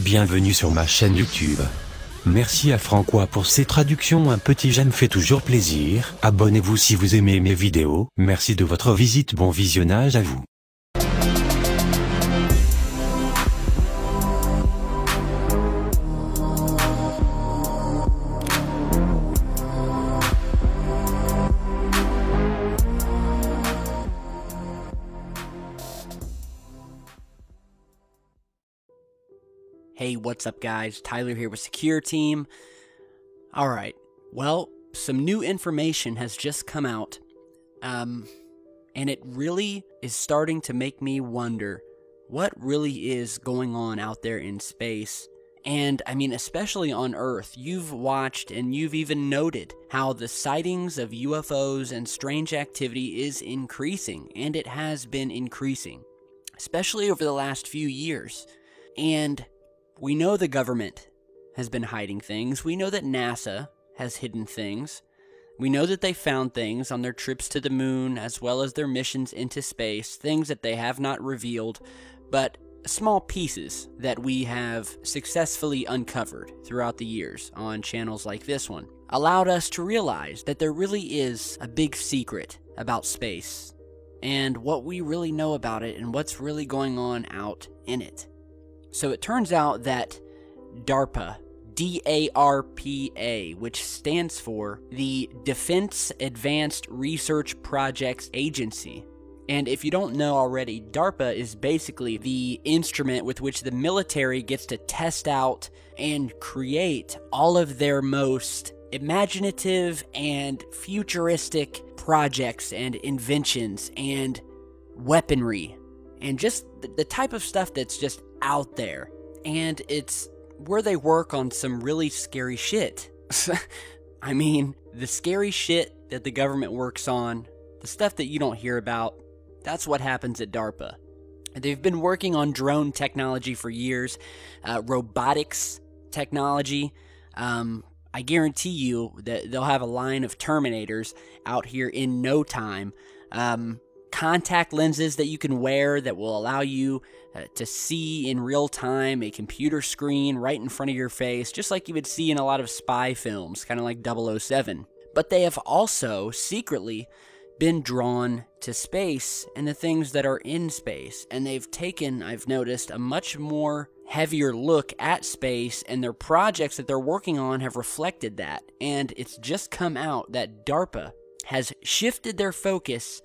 Bienvenue sur ma chaîne YouTube. Merci à Francois pour ses traductions, un petit j'aime fait toujours plaisir. Abonnez-vous si vous aimez mes vidéos. Merci de votre visite, bon visionnage à vous. Hey, what's up guys? Tyler here with Secure Team. Alright, well, some new information has just come out, and it really is starting to make me wonder what really is going on out there in space. And, I mean, especially on Earth, you've watched and you've even noted how the sightings of UFOs and strange activity is increasing, and it has been increasing, especially over the last few years. And we know the government has been hiding things. We know that NASA has hidden things. We know that they found things on their trips to the moon as well as their missions into space, things that they have not revealed, but small pieces that we have successfully uncovered throughout the years on channels like this one, allowed us to realize that there really is a big secret about space and what we really know about it and what's really going on out in it. So it turns out that DARPA, D-A-R-P-A, which stands for the Defense Advanced Research Projects Agency. And if you don't know already, DARPA is basically the instrument with which the military gets to test out and create all of their most imaginative and futuristic projects and inventions and weaponry and just the type of stuff that's just out there. And it's where they work on some really scary shit. I mean, the scary shit that the government works on, the stuff that you don't hear about, that's what happens at DARPA. They've been working on drone technology for years, robotics technology. I guarantee you that they'll have a line of Terminators out here in no time. Contact lenses that you can wear that will allow you to see in real time a computer screen right in front of your face, just like you would see in a lot of spy films, kind of like 007. But they have also secretly been drawn to space and the things that are in space. And they've taken, I've noticed, a much more heavier look at space, and their projects that they're working on have reflected that. And it's just come out that DARPA has shifted their focus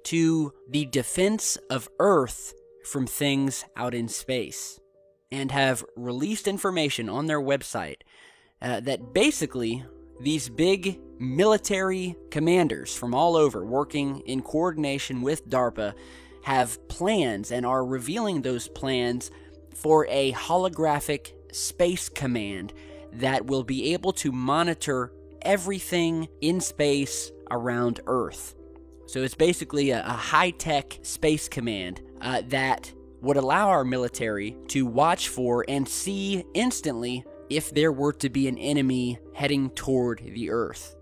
to the defense of Earth from things out in space, and have released information on their website that basically these big military commanders from all over, working in coordination with DARPA, have plans and are revealing those plans for a holographic space command that will be able to monitor everything in space around Earth. So it's basically a high-tech space command that would allow our military to watch for and see instantly if there were to be an enemy heading toward the Earth.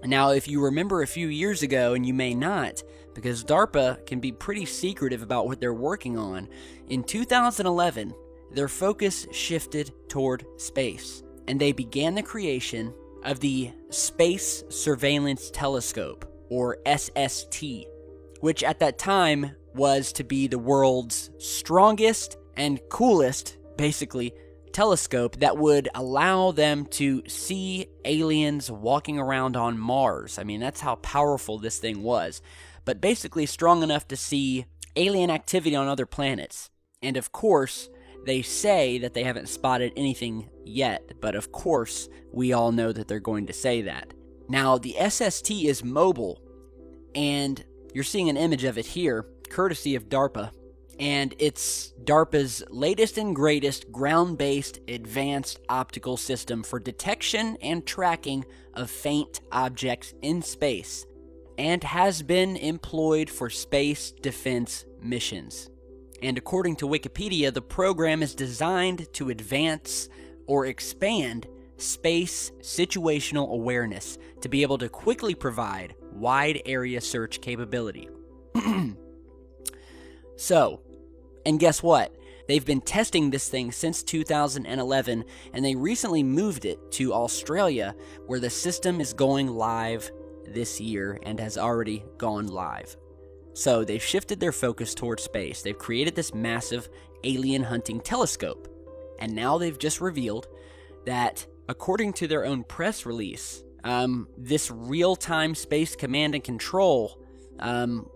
Now, if you remember a few years ago, and you may not, because DARPA can be pretty secretive about what they're working on, in 2011, their focus shifted toward space, and they began the creation of the Space Surveillance Telescope, or SST, which at that time was to be the world's strongest and coolest, basically, telescope that would allow them to see aliens walking around on Mars. I mean, that's how powerful this thing was. But basically strong enough to see alien activity on other planets. And of course, they say that they haven't spotted anything yet, but of course, we all know that they're going to say that. Now, the SST is mobile, and you're seeing an image of it here, courtesy of DARPA, and it's DARPA's latest and greatest ground-based advanced optical system for detection and tracking of faint objects in space, and has been employed for space defense missions. And according to Wikipedia, the program is designed to advance or expand space situational awareness to be able to quickly provide wide area search capability. So, and guess what? They've been testing this thing since 2011, and they recently moved it to Australia, where the system is going live this year and has already gone live. So they've shifted their focus towards space. They've created this massive alien hunting telescope, and now they've just revealed that, according to their own press release, this real-time space command and control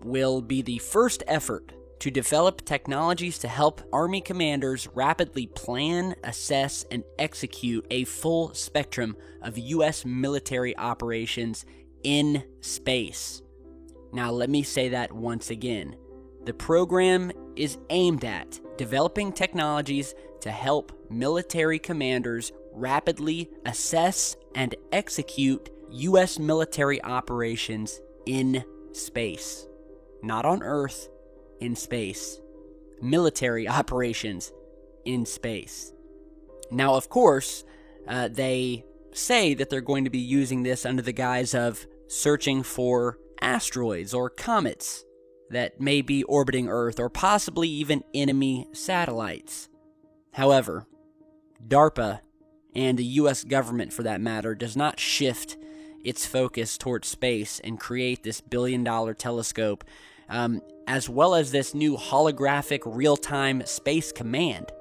will be the first effort to develop technologies to help Army commanders rapidly plan, assess, and execute a full spectrum of U.S. military operations in space. Now, let me say that once again. The program is aimed at developing technologies to help military commanders rapidly assess and execute U.S. military operations in space. Not on Earth, in space. Military operations in space. Now, of course, they say that they're going to be using this under the guise of searching for asteroids or comets that may be orbiting Earth, or possibly even enemy satellites. However, DARPA, and the U.S. government for that matter, does not shift its focus towards space and create this billion-dollar telescope, as well as this new holographic real-time space command,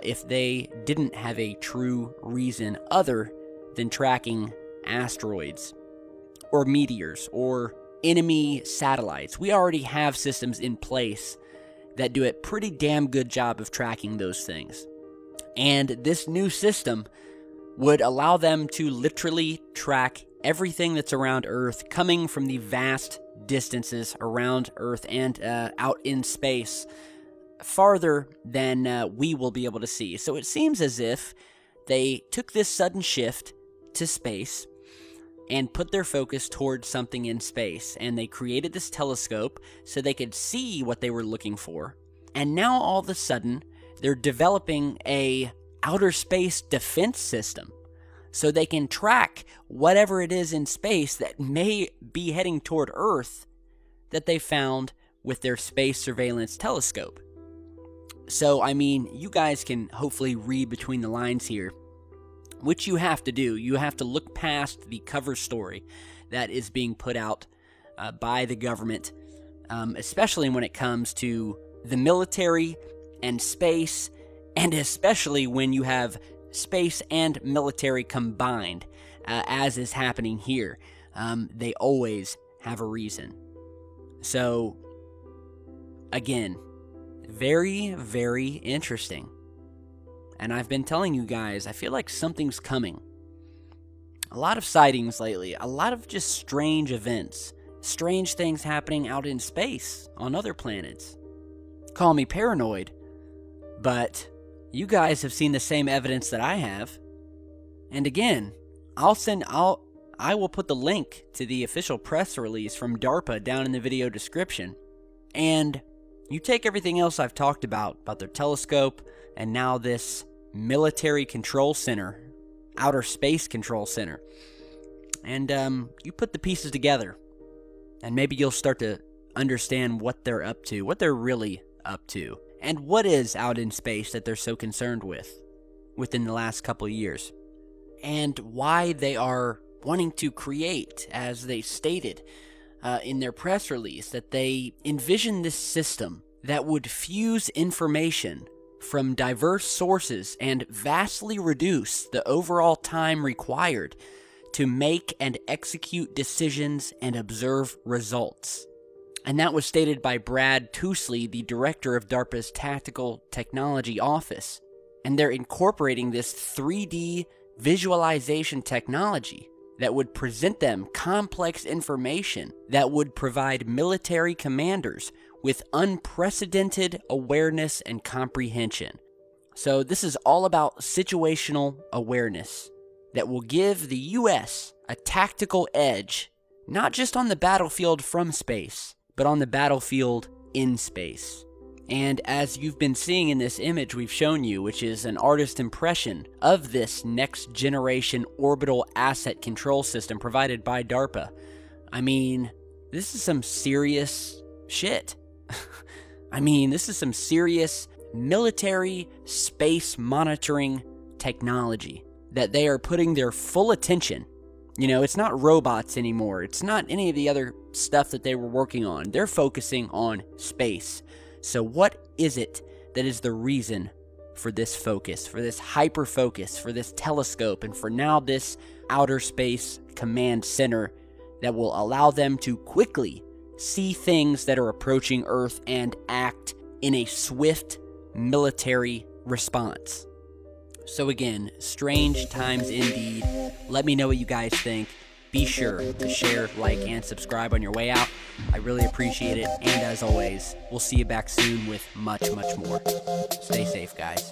if they didn't have a true reason other than tracking asteroids or meteors or enemy satellites. We already have systems in place that do a pretty damn good job of tracking those things. And this new system would allow them to literally track everything that's around Earth, coming from the vast distances around Earth and out in space, farther than we will be able to see. So it seems as if they took this sudden shift to space and put their focus towards something in space, and they created this telescope so they could see what they were looking for. And now all of a sudden, they're developing a outer space defense system so they can track whatever it is in space that may be heading toward Earth that they found with their space surveillance telescope. So, I mean, you guys can hopefully read between the lines here, which you have to do. You have to look past the cover story that is being put out by the government, especially when it comes to the military and space, and especially when you have space and military combined, as is happening here. They always have a reason. So, again, very, very interesting. And I've been telling you guys, I feel like something's coming. A lot of sightings lately, a lot of just strange events, strange things happening out in space on other planets. Call me paranoid, but you guys have seen the same evidence that I have. And again, I will put the link to the official press release from DARPA down in the video description. And you take everything else I've talked about their telescope, and now this military control center, outer space control center, and you put the pieces together, and maybe you'll start to understand what they're up to, what they're really up to, and what is out in space that they're so concerned with within the last couple of years, and why they are wanting to create, as they stated in their press release, that they envision this system that would fuse information from diverse sources and vastly reduce the overall time required to make and execute decisions and observe results. And that was stated by Brad Tousley, the director of DARPA's Tactical Technology Office. And they're incorporating this 3D visualization technology that would present them complex information that would provide military commanders with unprecedented awareness and comprehension. So this is all about situational awareness that will give the U.S. a tactical edge, not just on the battlefield from space, but on the battlefield in space. And as you've been seeing in this image we've shown you, which is an artist impression of this next generation orbital asset control system provided by DARPA, I mean, this is some serious shit. I mean, this is some serious military space monitoring technology that they are putting their full attention. You know, it's not robots anymore. It's not any of the other stuff that they were working on. They're focusing on space. So what is it that is the reason for this focus, for this hyper focus, for this telescope, and for now this outer space command center that will allow them to quickly see things that are approaching Earth and act in a swift military response? So again, strange times indeed. Let me know what you guys think. Be sure to share, like, and subscribe on your way out. I really appreciate it. And as always, we'll see you back soon with much, much more. Stay safe, guys.